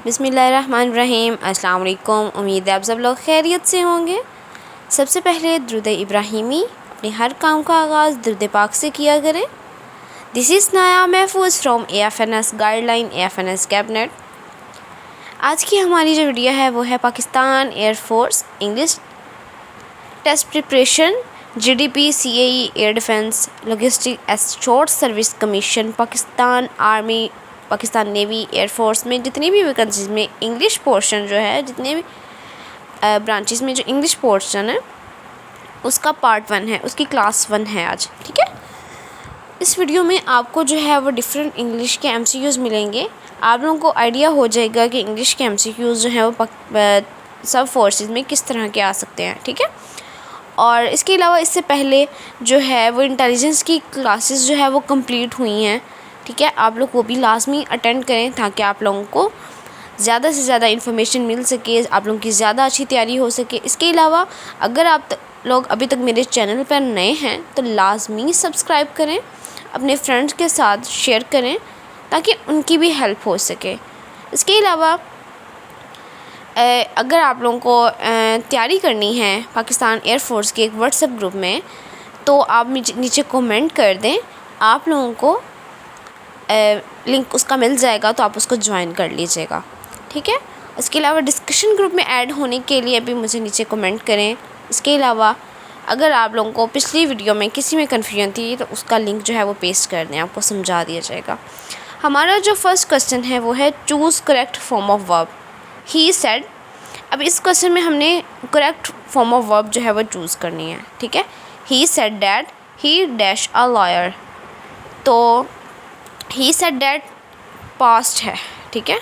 बिस्मिल्लाहिर्रहमानिर्रहीम। अस्सलाम वालेकुम। उम्मीद है आप सब लोग खैरियत से होंगे। सबसे पहले दुरूद इब्राहिमी, अपने हर काम का आगाज़ दुरूद पाक से किया करें। This is Naya Mahfooz from AFNS guideline AFNS cabinet. आज की हमारी जो वीडियो है वो है Pakistan air force English test preparation GDP CAE air defence logistic assured service commission Pakistan army Pakistan navy air force में जितनी भी वैकेंसीज में इंग्लिश पोर्शन जो है, जितने भी ब्रांचेस में जो इंग्लिश पोर्शन है उसका पार्ट 1 है, उसकी क्लास 1 है आज। ठीक है, इस वीडियो में आपको जो है वो डिफरेंट इंग्लिश के MCQs मिलेंगे। आप लोगों को आइडिया हो जाएगा कि इंग्लिश के MCQs जो है वो सब फोर्सेस में किस तरह के आ सकते हैं। ठीक है, और इसके अलावा इससे पहले जो है वो इंटेलिजेंस की क्लासेस जो है वो कंप्लीट हुई हैं। ठीक है, आप लोग वो भी लाजमी अटेंड करें ताकि आप लोगों को ज़्यादा से ज़्यादा इन्फॉर्मेशन मिल सके, आप लोगों की ज़्यादा अच्छी तैयारी हो सके। इसके अलावा अगर आप लोग अभी तक मेरे चैनल पर नए हैं तो लाजमी सब्सक्राइब करें, अपने फ्रेंड्स के साथ शेयर करें ताकि उनकी भी हेल्प हो सके। इसके अलावा अगर आप लोगों को तैयारी करनी है पाकिस्तान एयरफोर्स के एक व्हाट्सएप ग्रुप में तो आप नीचे कमेंट कर दें, आप लोगों को लिंक उसका मिल जाएगा तो आप उसको ज्वाइन कर लीजिएगा। ठीक है, इसके अलावा डिस्कशन ग्रुप में ऐड होने के लिए भी मुझे नीचे कमेंट करें। इसके अलावा अगर आप लोगों को पिछली वीडियो में किसी में कन्फ्यूजन थी तो उसका लिंक जो है वो पेस्ट कर दें, आपको समझा दिया जाएगा। हमारा जो फर्स्ट क्वेश्चन है वो है choose correct form of verb he said. अब इस क्वेश्चन में हमने करेक्ट फॉर्म ऑफ वर्ब जो है वो चूज़ करनी है। ठीक है, he said that he dash a lawyer, तो ही सेड डैट पास्ट है। ठीक है,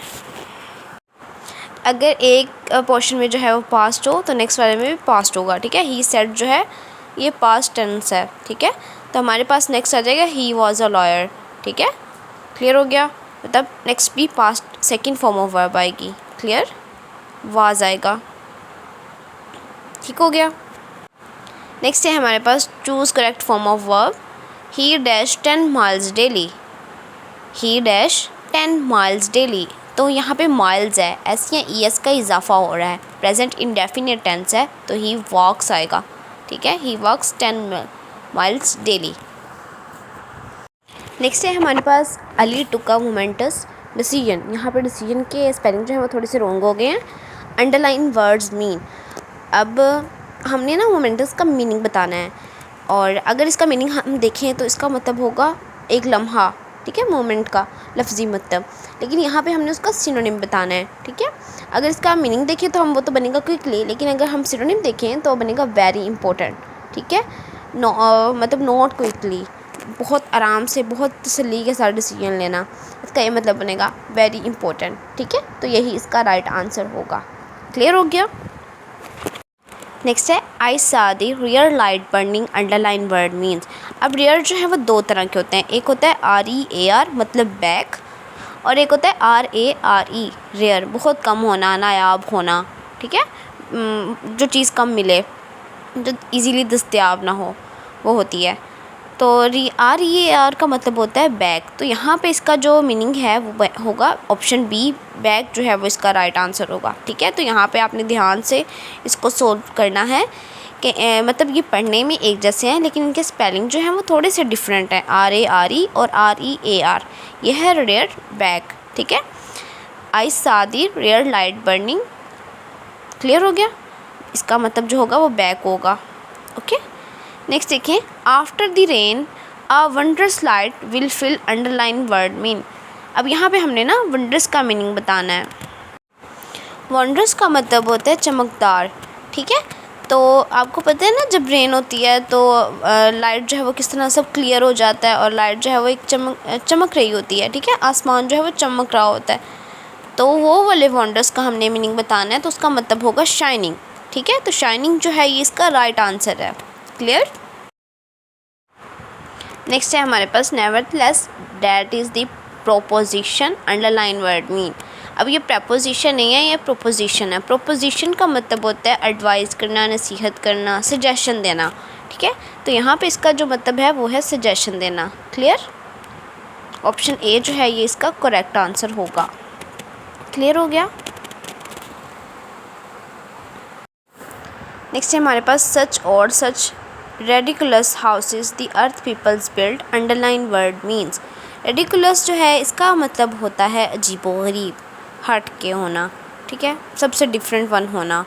अगर एक पोर्शन में जो है वो पास्ट हो तो नेक्स्ट वाले में भी पास्ट होगा। ठीक है, ही सेड जो है ये पास्ट टेंस है। ठीक है, तो हमारे पास नेक्स्ट आ जाएगा ही वॉज अ लॉयर। ठीक है, क्लियर हो गया, मतलब नेक्स्ट भी past second form of verb आएगी। क्लियर, वाज आएगा। ठीक हो गया। नेक्स्ट है हमारे पास choose correct form of verb he dash 10 miles daily. He dash 10 miles daily, तो यहाँ पे माइल्स है, एस या ES का इजाफा हो रहा है, प्रेजेंट इंडेफिनिट टेंस है तो ही वॉक्स आएगा। ठीक है, ही वॉक्स 10 माइल्स डेली। नेक्स्ट है हमारे पास अली टुक अ मोमेंटस डिसीजन। यहाँ पे डिसीजन के स्पेलिंग जो है वो थोड़े से रॉन्ग हो गए हैं। अंडरलाइन वर्ड्स मीन, अब हमने ना मोमेंटस का मीनिंग बताना है और अगर इसका मीनिंग हम देखें तो इसका मतलब होगा एक लम्हा। ठीक है, मोमेंट का लफ्ज़ी मतलब, लेकिन यहाँ पे हमने उसका सिनोनिम बताना है। ठीक है, अगर इसका मीनिंग देखें तो हम वो तो बनेगा क्विकली, लेकिन अगर हम सिनोनिम देखें तो बनेगा वेरी इंपॉर्टेंट। ठीक है, मतलब नॉट क्विकली, बहुत आराम से बहुत तसल्ली के साथ डिसीजन लेना, इसका ये मतलब बनेगा वेरी इंपॉर्टेंट। ठीक है, तो यही इसका राइट आंसर होगा। क्लियर हो गया। नेक्स्ट है I saw the rear light burning underline word means. अब रियर जो है वो दो तरह के होते हैं, एक होता है REAR मतलब बैक, और एक होता है RARE रेयर, बहुत कम होना, नायाब होना। ठीक है, जो चीज़ कम मिले, जो इजीली दस्तयाब ना हो, वो होती है। तो REAR का मतलब होता है बैक, तो यहाँ पे इसका जो मीनिंग है वो होगा ऑप्शन बी, बैक जो है वो इसका राइट आंसर होगा। ठीक है, तो यहाँ पे आपने ध्यान से इसको सोल्व करना है कि मतलब ये पढ़ने में एक जैसे हैं लेकिन इनके स्पेलिंग जो है वो थोड़े से डिफरेंट हैं, RARE और REAR। यह है रेयर बैक। ठीक है, I saw the rare light burning. Clear हो गया, इसका मतलब जो होगा वो बैक होगा। ओके, नेक्स्ट देखें after the rain a wondrous light will fill underline word mean. अब यहाँ पे हमने ना वंडरस का मीनिंग बताना है। वंडरस का मतलब होता है चमकदार। ठीक है, तो आपको पता है ना जब रेन होती है तो लाइट जो है वो किस तरह सब क्लियर हो जाता है और लाइट जो है वो एक चमक रही होती है। ठीक है, आसमान जो है वो चमक रहा होता है, तो वो वाले वंडर्स का हमने मीनिंग बताना है, तो उसका मतलब होगा शाइनिंग। ठीक है, तो शाइनिंग जो है ये इसका राइट आंसर है। क्लियर। नेक्स्ट है हमारे पास nevertheless that is the proposition underline word mean. अब ये प्रपोजिशन नहीं है, ये प्रोपोजिशन है। प्रोपोजिशन का मतलब होता है एडवाइस करना, नसीहत करना, सजेशन देना। ठीक है, तो यहाँ पे इसका जो मतलब है वो है सजेशन देना। क्लियर, ऑप्शन ए जो है ये इसका करेक्ट आंसर होगा। क्लियर हो गया। नेक्स्ट है हमारे पास सच और such ridiculous houses the earth peoples build underline word means. Ridiculous जो है इसका मतलब होता है अजीबोगरीब, हट के होना, ठीक है, सबसे डिफरेंट वन होना।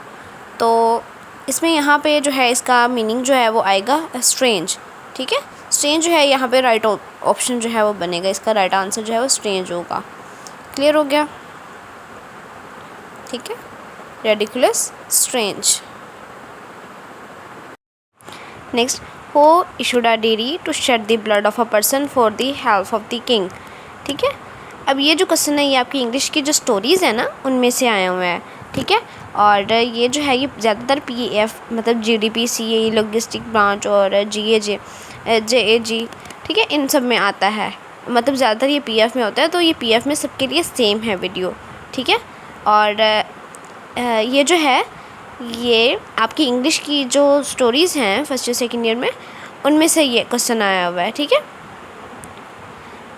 तो इसमें यहाँ पे जो है इसका मीनिंग जो है वो आएगा स्ट्रेंज, ठीक है। स्ट्रेंज जो है यहाँ पे राइट ऑप्शन जो है वो बनेगा, इसका राइट आंसर जो है वो स्ट्रेंज होगा। क्लियर हो गया, ठीक है। Ridiculous, strange. Next, he issued a decree to shed the blood of a person for the help of the king, ठीक है। अब ये जो क्वेश्चन है ये आपकी इंग्लिश की जो स्टोरीज़ है ना उनमें से आए हुए हैं, ठीक है। और ये जो है ये ज़्यादातर पीएफ मतलब जीडीपी, सीए, लॉजिस्टिक ब्रांच और जेएजी, ठीक है, इन सब में आता है। मतलब ज़्यादातर ये पीएफ में होता है, तो ये पीएफ में सबके लिए सेम है वीडियो, ठीक है। और ये जो है ये आपकी इंग्लिश की जो स्टोरीज़ हैं फर्स्ट या सेकेंड ईयर में उनमें से ये क्वेश्चन आया हुआ है, ठीक है।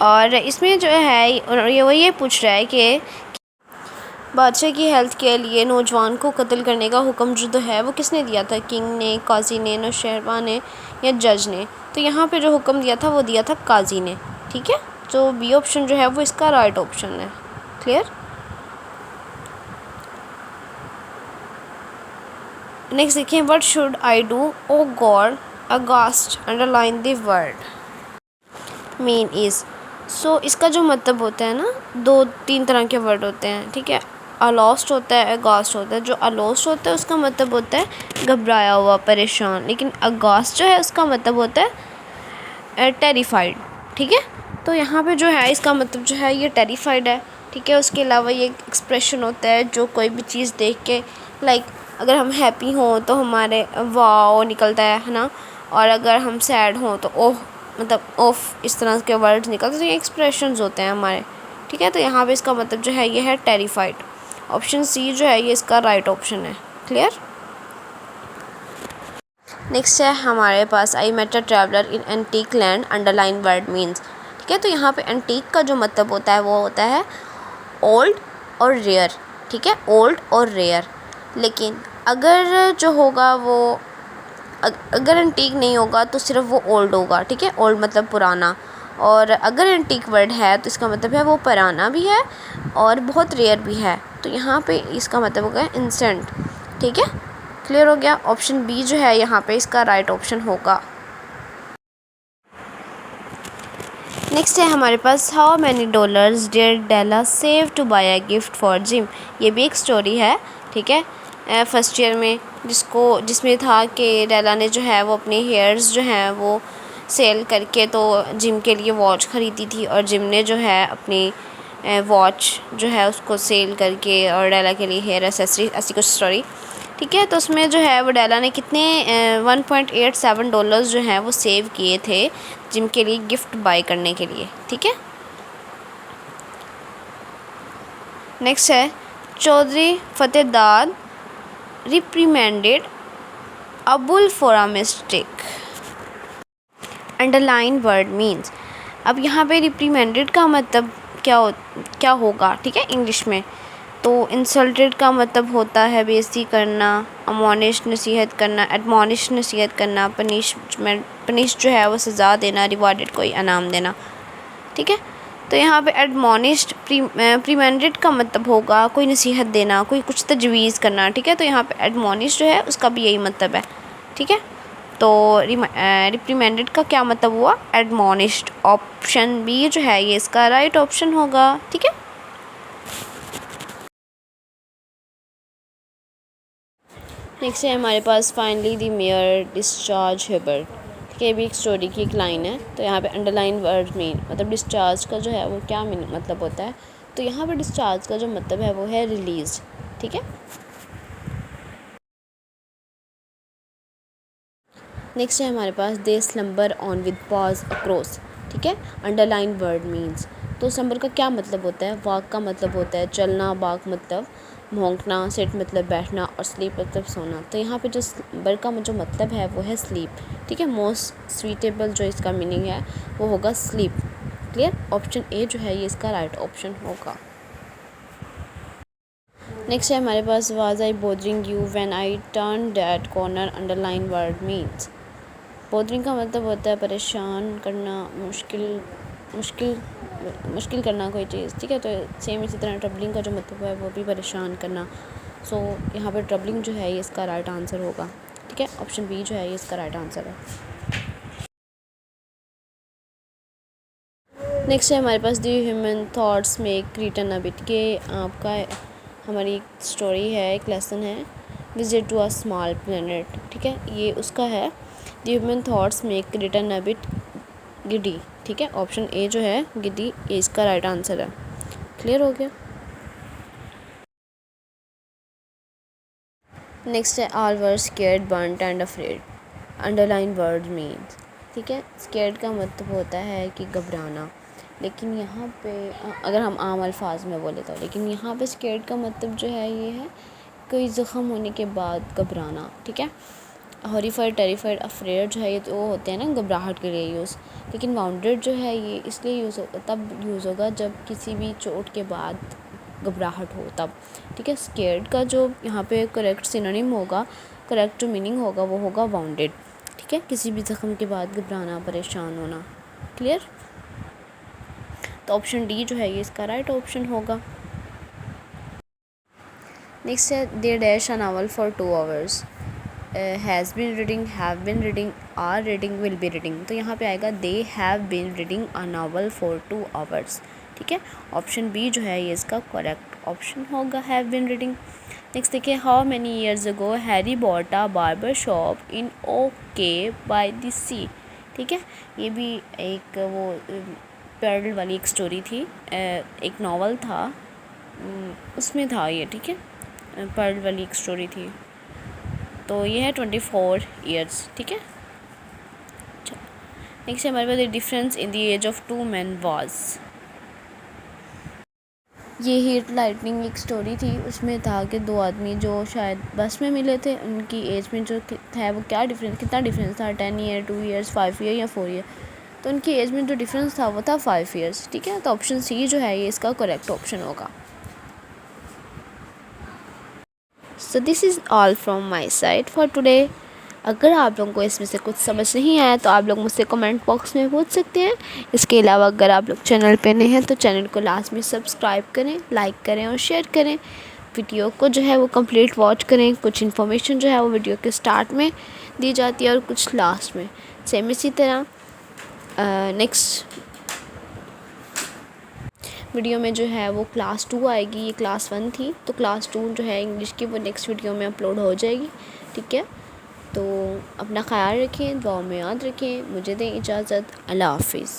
और इसमें जो है ये पूछ रहा है कि बादशाह की हेल्थ के लिए नौजवान को कत्ल करने का हुक्म जो है वो किसने दिया था, किंग ने, काजी ने, नौशहरवा ने या जज ने। तो यहाँ पे जो हुक्म दिया था वो दिया था काजी ने, ठीक है। तो बी ऑप्शन जो है वो इसका राइट ऑप्शन है। क्लियर। नेक्स्ट देखिए, what should I do oh God aghast underline the word mean is. So इसका जो मतलब होता है ना, 2-3 तरह के वर्ड होते हैं, ठीक है। अलॉस्ट होता है, अगास्ट होता है। जो अलॉस्ट होता है उसका मतलब होता है घबराया हुआ, परेशान, लेकिन अगास्ट जो है उसका मतलब होता है टेरिफाइड, ठीक है। तो यहाँ पे जो है इसका मतलब जो है ये टेरिफाइड है, ठीक है। उसके अलावा ये एक्सप्रेशन होता है जो कोई भी चीज़ देख के, लाइक अगर हम हैप्पी हों तो हमारे वाओ निकलता है ना, और अगर हम सैड हों तो ओह, मतलब ऑफ, इस तरह के वर्ड्स निकलते हैं। तो ये एक्सप्रेशंस होते हैं हमारे, ठीक है। तो यहाँ पे इसका मतलब जो है ये है टेरिफाइड। ऑप्शन सी जो है ये इसका राइट ऑप्शन है। क्लियर। नेक्स्ट है हमारे पास I met a traveller in antique land underline word means, ठीक है। तो यहाँ पे एंटीक का जो मतलब होता है वो होता है ओल्ड और रेयर, ठीक है, ओल्ड और रेयर। लेकिन अगर जो होगा वो अगर एंटीक नहीं होगा तो सिर्फ वो ओल्ड होगा, ठीक है। ओल्ड मतलब पुराना, और अगर एंटीक वर्ड है तो इसका मतलब है वो पुराना भी है और बहुत रेयर भी है। तो यहाँ पे इसका मतलब होगा इंसेंट, ठीक है। क्लियर हो गया। ऑप्शन बी जो है यहाँ पे इसका राइट ऑप्शन होगा। नेक्स्ट है हमारे पास how many dollars dear Della save to buy a gift for Jim. ये भी एक स्टोरी है, ठीक है। फर्स्ट ईयर में जिसमें था कि डेला ने जो है वो अपने हेयर्स जो हैं वो सेल करके तो जिम के लिए वॉच ख़रीदी थी, और जिम ने जो है अपनी वॉच जो है उसको सेल करके और डेला के लिए हेयर एसेसरी, ऐसी कुछ स्टोरी, ठीक है। तो उसमें जो है वो डेला ने कितने $1.87 जो हैं वो सेव किए थे जिम के लिए गिफ्ट बाय करने के लिए, ठीक है। नेक्स्ट है Chaudhary Fatehdad reprimanded Abul for a mistake underline word means. अब यहाँ पे रिप्रीमेंडेड का मतलब क्या होगा, ठीक है, इंग्लिश में। तो इंसल्टेड का मतलब होता है बेइज्जती करना, अमोनिश नसीहत करना, एडमोनिश नसीहत करना, पनिश जो है वो सज़ा देना, रिवार्डेड कोई इनाम देना, ठीक है। तो यहाँ पे एडमोनिश्ड प्रीमेंडेड का मतलब होगा कोई नसीहत देना, कोई कुछ तजवीज़ करना, ठीक है। तो यहाँ पे एडमोनिश जो है उसका भी यही मतलब है, ठीक है। तो रिप्रीमेंडेड का क्या मतलब हुआ, एडमोनिश्ड। ऑप्शन बी जो है ये इसका राइट ऑप्शन होगा, ठीक है। नेक्स्ट है हमारे पास finally the mayor discharge Hibbert, ठीक है। ये भी एक स्टोरी की एक लाइन है। तो यहाँ पे अंडरलाइन वर्ड मीन मतलब डिस्चार्ज का जो है वो क्या मतलब होता है। तो यहाँ पे डिस्चार्ज का जो मतलब है वो है रिलीज, ठीक है। नेक्स्ट है हमारे पास they slumber on with paws across, ठीक है। Underline word means. तो स्लम्बर का क्या मतलब होता है, वॉक का मतलब होता है चलना, बाक मतलब भौंकना, सिट मतलब बैठना, और स्लीप मतलब सोना। तो यहाँ पे जो स्लम्बर का जो मतलब है वो है स्लीप, ठीक है। मोस्ट स्वीटेबल जो इसका मीनिंग है वो होगा स्लीप। क्लियर। ऑप्शन ए जो है ये इसका राइट ऑप्शन होगा। नेक्स्ट है हमारे पास was I bothering you when I turn that corner underline word means. Bothering का मतलब होता है परेशान करना, मुश्किल मुश्किल करना कोई चीज़, ठीक है। तो सेम इसी तरह ट्रबलिंग का जो मतलब है वो भी परेशान करना। सो यहाँ पर ट्रबलिंग जो है ये इसका राइट आंसर होगा, ठीक है। ऑप्शन बी जो है ये इसका राइट आंसर है। नेक्स्ट है हमारे पास the human thoughts make return a bit के आपका हमारी एक स्टोरी है, एक लेसन है visit to a small planet, ठीक है। ये उसका है the human thoughts make return a bit giddy, ठीक है। ऑप्शन ए जो है गिडी ये इसका राइट आंसर है। क्लियर हो गया। नेक्स्ट है all were scared burnt and afraid underline word means, ठीक है। स्केर्ड का मतलब होता है कि घबराना, लेकिन यहाँ पे अगर हम आम अल्फाज में बोले तो, लेकिन यहाँ पे स्केर्ड का मतलब जो है ये है कोई ज़ख़म होने के बाद घबराना, ठीक है। हॉरिफाइड, टेरिफाइड, अफ्रेड जो है ये तो होते हैं ना घबराहट के लिए यूज़, लेकिन वाउंडेड जो है ये इसलिए तब यूज़ होगा जब किसी भी चोट के बाद घबराहट हो तब, ठीक है। स्केर्ड का जो यहाँ पे करेक्ट सिनोनिम होगा, करेक्ट जो मीनिंग होगा वो होगा वाउंडेड, ठीक है। किसी भी ज़ख़म के बाद घबराना, परेशान होना। क्लियर। तो ऑप्शन डी जो है ये इसका राइट ऑप्शन होगा। नेक्स्ट है they dash a novel for 2 hours, has been reading, have been reading, are reading, will be reading. तो यहाँ पे आएगा they have been reading a novel for 2 hours, ठीक है। ऑप्शन बी जो है ये इसका करेक्ट ऑप्शन होगा, हैव बीन रीडिंग। नेक्स्ट देखिए how many years ago Harry bought a barber shop in okay by the sea, ठीक है। ये भी एक वो पर्ल वाली एक स्टोरी थी, एक नावल था उसमें था ये, ठीक है। पर्ल वाली एक स्टोरी थी, तो ये है 24 ईयर्स, ठीक है। नेक्स्ट हमारे पास difference in the age of 2 men was. ये हीट लाइटनिंग एक स्टोरी थी, उसमें था कि 2 आदमी जो शायद बस में मिले थे, उनकी एज में जो था वो क्या डिफरेंस, कितना डिफरेंस था, 10 ईयर, 2 ईयर्स, 5 ईयर या 4 ईयर। तो उनकी एज में जो डिफरेंस था वो था 5 ईयर्स, ठीक है। तो ऑप्शन सी जो है ये इसका करेक्ट ऑप्शन होगा। So this is all from my side for today. अगर आप लोगों को इसमें से कुछ समझ नहीं आया तो आप लोग मुझसे कमेंट बॉक्स में पूछ सकते हैं। इसके अलावा अगर आप लोग चैनल पे नए हैं तो चैनल को लास्ट में सब्सक्राइब करें, लाइक करें और शेयर करें। वीडियो को जो है वो कंप्लीट वॉच करें। कुछ इन्फॉर्मेशन जो है वो वीडियो के स्टार्ट में दी जाती है और कुछ लास्ट में। सेम इसी तरह नेक्स्ट वीडियो में जो है वो क्लास 2 आएगी, ये क्लास 1 थी, तो क्लास 2 जो है इंग्लिश की वो नेक्स्ट वीडियो में अपलोड हो जाएगी, ठीक है। तो अपना ख्याल रखें, दुआ में याद रखें। मुझे दें इजाज़त। अल्लाह हाफिज़।